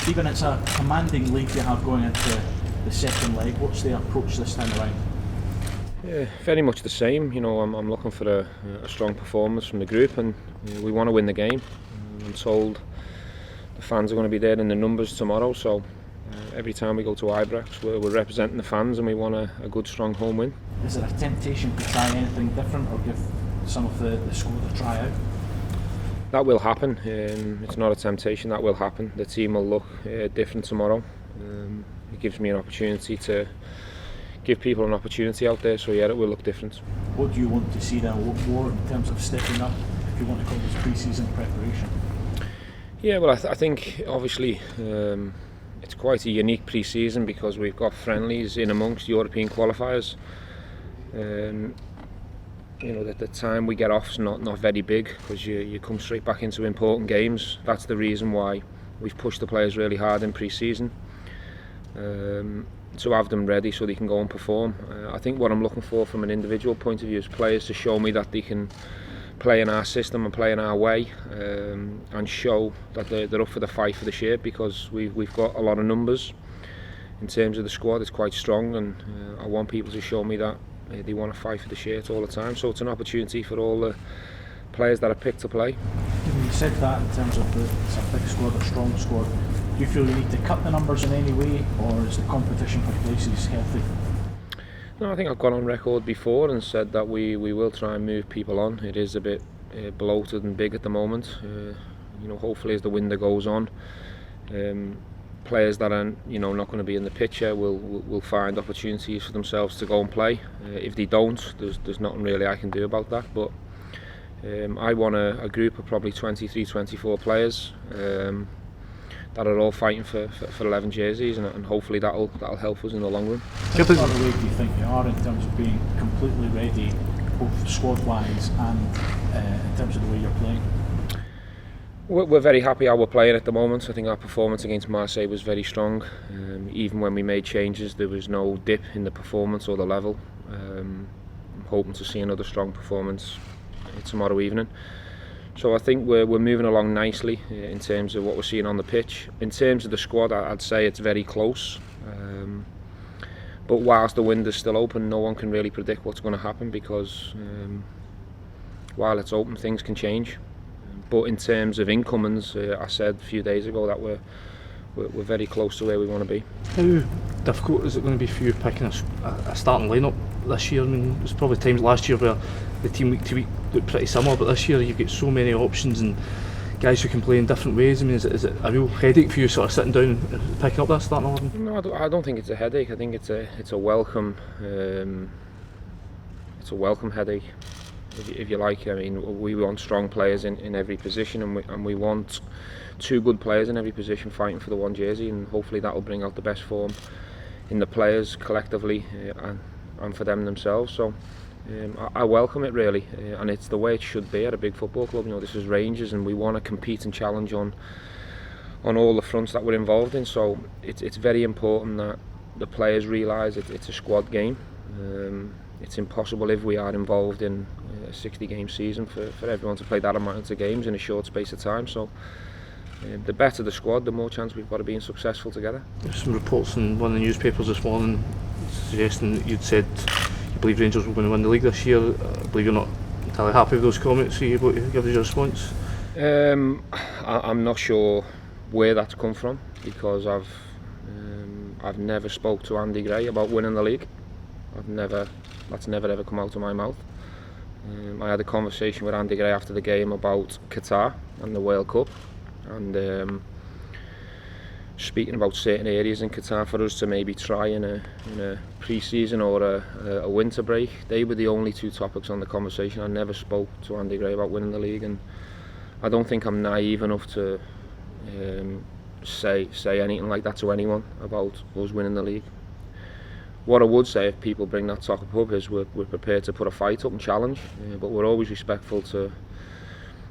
Stephen, it's a commanding lead you have going into the second leg. What's the approach this time around? Yeah, very much the same. You know, I'm looking for a strong performance from the group, and we want to win the game. I'm told the fans are going to be there in the numbers tomorrow, so every time we go to Ibrox, we're representing the fans, and we want a good, strong home win. Is there a temptation to try anything different, or give some of the squad a try out? That will happen. It's not a temptation. That will happen. The team will look different tomorrow. It gives me an opportunity to give people an opportunity out there, so yeah, it will look different. What do you want to see then? What more in terms of stepping up, if you want to call this pre-season preparation? Yeah, well, I think obviously it's quite a unique pre-season because we've got friendlies in amongst European qualifiers. You know, that the time we get off is not very big because you come straight back into important games. That's the reason why we've pushed the players really hard in pre-season, to have them ready so they can go and perform. I think what I'm looking for from an individual point of view is players to show me that they can play in our system and play in our way, and show that they're up for the fight for the shirt, because we've got a lot of numbers in terms of the squad. It's quite strong, and I want people to show me that they want to fight for the shirt all the time. So it's an opportunity for all the players that are picked to play. You said that in terms of it's a big squad, a strong squad. Do you feel you need to cut the numbers in any way, or is the competition for places healthy? No, I think I've gone on record before and said that we will try and move people on. It is a bit bloated and big at the moment. You know, hopefully as the window goes on, players that are not going to be in the picture will find opportunities for themselves to go and play. If they don't, there's nothing really I can do about that. But I want a group of probably 23, 24 players that are all fighting for 11 jerseys, and hopefully that'll help us in the long run. How far away do you think you are in terms of being completely ready, both squad-wise and in terms of the way you're playing? We're very happy how we're playing at the moment. I think our performance against Marseille was very strong. Even when we made changes, there was no dip in the performance or the level. I'm hoping to see another strong performance tomorrow evening. So I think we're moving along nicely in terms of what we're seeing on the pitch. In terms of the squad, I'd say it's very close. But whilst the window's still open, no one can really predict what's going to happen, because while it's open, things can change. But in terms of incomings, I said a few days ago that we're very close to where we want to be. How difficult is it going to be for you picking a starting lineup this year? I mean, there's probably times last year where the team week to week looked pretty similar, but this year you've got so many options and guys who can play in different ways. I mean, is it a real headache for you sort of sitting down and picking up that starting 11? No, I don't think it's a headache. I think it's a welcome headache, if you like. I mean, we want strong players in every position, and we want two good players in every position fighting for the one jersey, and hopefully that will bring out the best form in the players collectively and for them themselves. So I welcome it really, and it's the way it should be at a big football club. You know, this is Rangers, and we want to compete and challenge on all the fronts that we're involved in. So it's very important that the players realise it's a squad game. It's impossible if we are involved in a 60-game season for everyone to play that amount of games in a short space of time. So the better the squad, the more chance we've got of being successful together. There's some reports in one of the newspapers this morning suggesting that you'd said you believe Rangers were going to win the league this year. I believe you're not entirely happy with those comments. Are you able to give us your response? I'm not sure where that's come from, because I've never spoke to Andy Gray about winning the league. That's never ever come out of my mouth. I had a conversation with Andy Gray after the game about Qatar and the World Cup, and speaking about certain areas in Qatar for us to maybe try in a pre-season or a winter break. They were the only two topics on the conversation. I never spoke to Andy Gray about winning the league, and I don't think I'm naive enough to say anything like that to anyone about us winning the league. What I would say, if people bring that topic up, is we're prepared to put a fight up and challenge, but we're always respectful to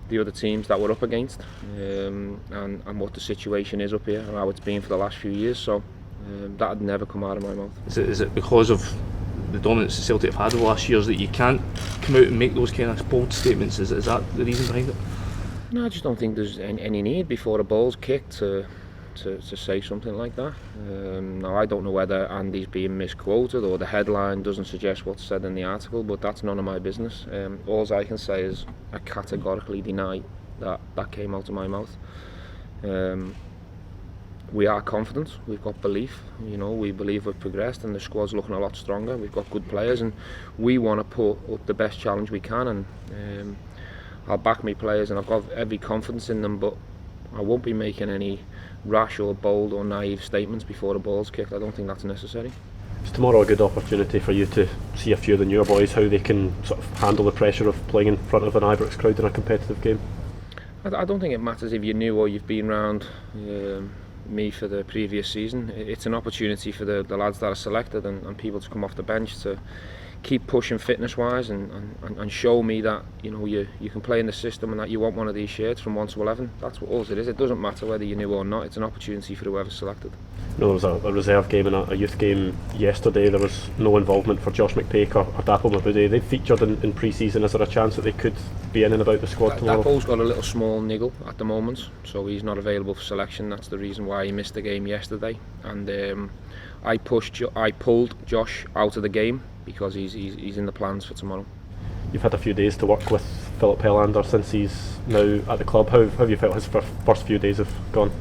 the other teams that we're up against, and what the situation is up here and how it's been for the last few years. So that had never come out of my mouth. Is it because of the dominance that Celtic have had over the last years that you can't come out and make those kind of bold statements? Is that the reason behind it? No, I just don't think there's any need before a ball's kicked to to say something like that. Now I don't know whether Andy's being misquoted or the headline doesn't suggest what's said in the article, but that's none of my business. All I can say is I categorically deny that came out of my mouth. We are confident, we've got belief, we believe we've progressed and the squad's looking a lot stronger. We've got good players and we want to put up the best challenge we can, and I'll back my players and I've got every confidence in them, but I won't be making any rash or bold or naive statements before the ball's kicked. I don't think that's necessary. Is tomorrow a good opportunity for you to see a few of the newer boys, how they can sort of handle the pressure of playing in front of an Ibrox crowd in a competitive game? I don't think it matters if you're new or you've been round me for the previous season. It's an opportunity for the lads that are selected and people to come off the bench to keep pushing fitness wise and show me that you can play in the system and that you want one of these shirts from 1 to 11. That's what all it is. It doesn't matter whether you're new or not. It's an opportunity for whoever's selected. There was a reserve game and a youth game yesterday. There was no involvement for Josh McPake or Dapo Mabudi. They featured in pre-season. Is there a chance that they could be in and about the squad tomorrow? Dapo's got a little small niggle at the moment, so he's not available for selection. That's the reason why he missed the game yesterday. And I pulled Josh out of the game because he's in the plans for tomorrow. You've had a few days to work with Philip Hellander since he's now at the club. How have you felt his first few days have gone?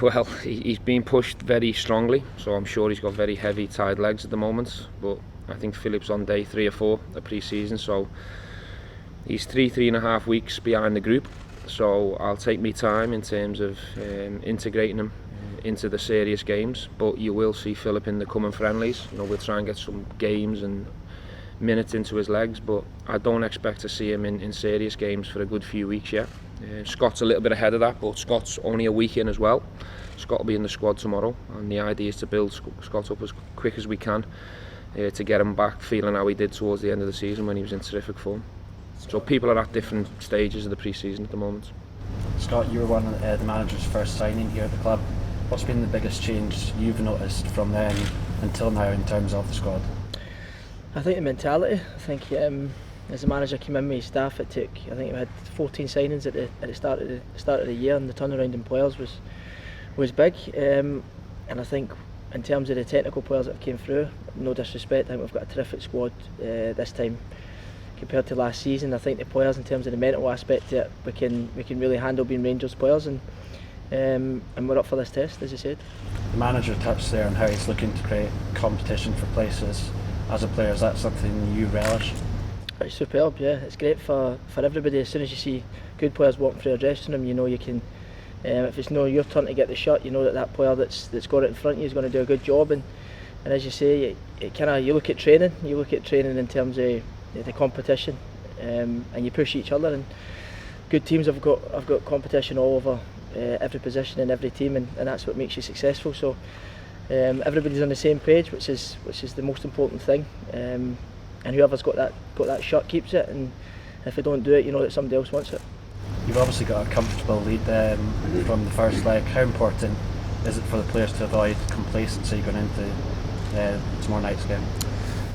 Well, he's been pushed very strongly, so I'm sure he's got very heavy tied legs at the moment, but I think Philip's on day 3 or 4 of pre-season, so he's 3.5 weeks behind the group, so I'll take my time in terms of integrating him into the serious games, but you will see Philip in the coming friendlies. We'll try and get some games and minutes into his legs, but I don't expect to see him in serious games for a good few weeks yet. Scott's a little bit ahead of that, but Scott's only a week in as well. Scott will be in the squad tomorrow, and the idea is to build Scott up as quick as we can to get him back feeling how he did towards the end of the season when he was in terrific form. So people are at different stages of the pre-season at the moment. Scott, you were one of the manager's first signing here at the club. What's been the biggest change you've noticed from then until now in terms of the squad? I think the mentality. I think as the manager came in with his staff, I think we had 14 signings at the start of the year, and the turnaround in players was big. And I think in terms of the technical players that came through, no disrespect, I think we've got a terrific squad this time compared to last season. I think the players, in terms of the mental aspect, that we can really handle being Rangers players, and we're up for this test, as you said. The manager touched there on how he's looking to create competition for places. As a player, is that something you relish? It's superb, yeah. It's great for everybody. As soon as you see good players walking through a dressing room, you can, if it's not your turn to get the shot, that player that's got it in front of you is going to do a good job. And as you say, you look at training in terms of the competition, and you push each other. And good teams have got competition all over every position in every team, and that's what makes you successful. So everybody's on the same page, which is the most important thing. And whoever's got that shot keeps it, and if they don't do it, that somebody else wants it. You've obviously got a comfortable lead from the first leg. How important is it for the players to avoid complacency going into tomorrow night's game?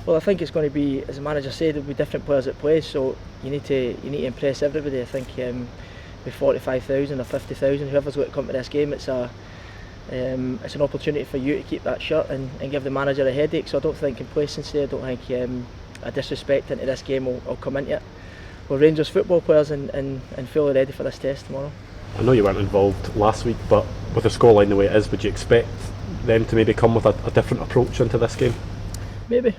Well, I think it's going to be, as the manager said, there'll be different players at play, so you need to impress everybody. I think with 45,000 or 50,000, whoever's going to come to this game, it's an opportunity for you to keep that shut and give the manager a headache. So I don't think complacency, I don't think a disrespect into this game will come into it. We're Rangers football players and fully ready for this test tomorrow. I know you weren't involved last week, but with the scoreline the way it is, would you expect them to maybe come with a different approach into this game? Maybe.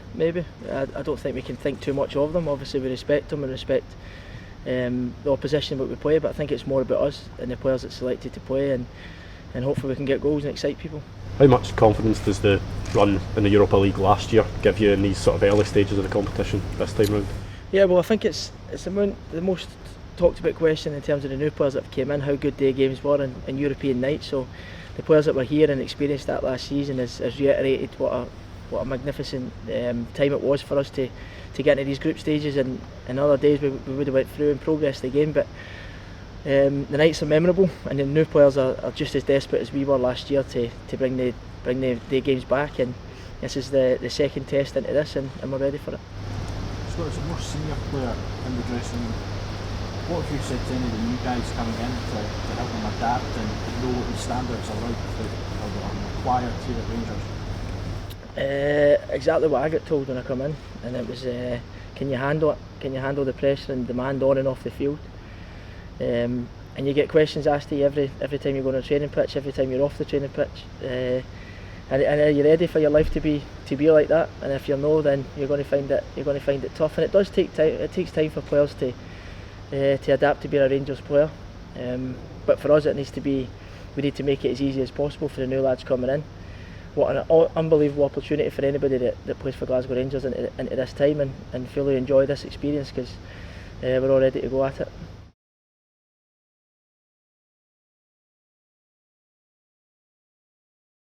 I don't think we can think too much of them. Obviously we respect them and respect the opposition that we play, but I think it's more about us and the players that's selected to play, and hopefully we can get goals and excite people. How much confidence does the run in the Europa League last year give you in these sort of early stages of the competition this time round? Yeah, well, I think it's the most talked about question in terms of the new players that came in, how good their games were in European nights. So the players that were here and experienced that last season has reiterated what a magnificent time it was for us to get into these group stages, and in other days we would have went through and progressed the game, but the nights are memorable, and the new players are just as desperate as we were last year to bring the games back, and this is the second test into this, and we're ready for it. So it's a more senior player in the dressing room. What have you said to any of the new guys coming in to help them adapt and know what the standards are like that are required here at Rangers? Exactly what I got told when I come in, and it was can you handle it? Can you handle the pressure and demand on and off the field? And you get questions asked to you every time you go on a training pitch, every time you're off the training pitch. And are you ready for your life to be like that? And if you're no, then you're going to find it tough. And it does take time. It takes time for players to adapt to being a Rangers player. But for us, it needs to be. We need to make it as easy as possible for the new lads coming in. What an unbelievable opportunity for anybody that plays for Glasgow Rangers into this time and fully enjoy this experience, because we're all ready to go at it.